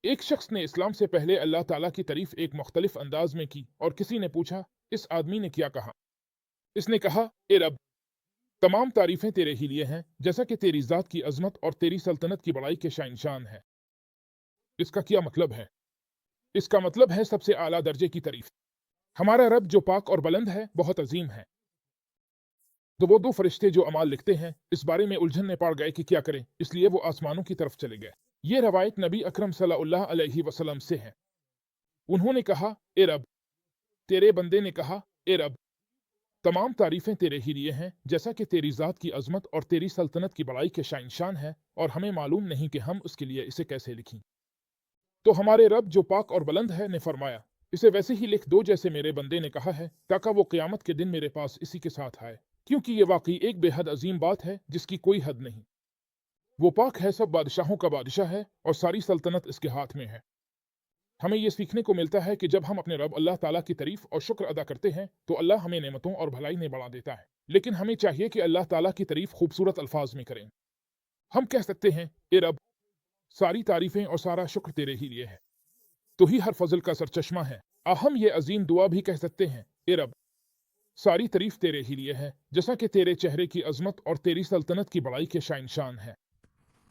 एक शख्स ने इस्लाम से पहले अल्लाह ताला की तारीफ एक मुख्तलिफ अंदाज में की और किसी ने पूछा, इस आदमी ने क्या कहा? इसने कहा, ए रब, तमाम तारीफें तेरे ही लिए हैं, जैसा कि तेरी ज़ात की अज़मत और तेरी सल्तनत की बड़ाई के शान है। इसका क्या मतलब है? इसका मतलब है सबसे आला दर्जे की तारीफ। हमारा रब जो पाक और बुलंद है, बहुत अजीम है। तो वो दो फरिश्ते जो अमाल लिखते हैं, इस बारे में उलझन में पड़ गए कि क्या करें, इसलिए वो आसमानों की तरफ चले गए। ये रवायत नबी अकरम सल्लल्लाहु अलैहि वसल्लम से है। उन्होंने कहा, ए रब, तेरे बंदे ने कहा, ए रब, तमाम तारीफें तेरे ही लिए हैं, जैसा कि तेरी ज़ात की अज़मत और तेरी सल्तनत की बड़ाई के शान है, और हमें मालूम नहीं कि हम उसके लिए इसे कैसे लिखें। तो हमारे रब जो पाक और बुलंद है ने फरमाया, इसे वैसे ही लिख दो जैसे मेरे बंदे ने कहा है, ताकि वो क़यामत के दिन मेरे पास इसी के साथ आए, क्योंकि ये वाकई एक बेहद अजीम बात है जिसकी कोई हद नहीं। वो पाक है, सब बादशाहों का बादशाह है और सारी सल्तनत इसके हाथ में है। हमें ये सीखने को मिलता है कि जब हम अपने रब अल्लाह ताला की तारीफ और शुक्र अदा करते हैं तो अल्लाह हमें नेमतों और भलाई में बढ़ा देता है। लेकिन हमें चाहिए कि अल्लाह ताला की तारीफ खूबसूरत अल्फाज में करें। हम कह सकते हैं, ए रब, सारी तारीफें और सारा शुक्र तेरे ही लिए है, तो ही हर फजल का सरचश्मा है। हम ये अजीम दुआ भी कह सकते हैं, ए रब, सारी तारीफ तेरे ही लिए है, जैसा कि तेरे चेहरे की अजमत और तेरी सल्तनत की बड़ाई के शान है।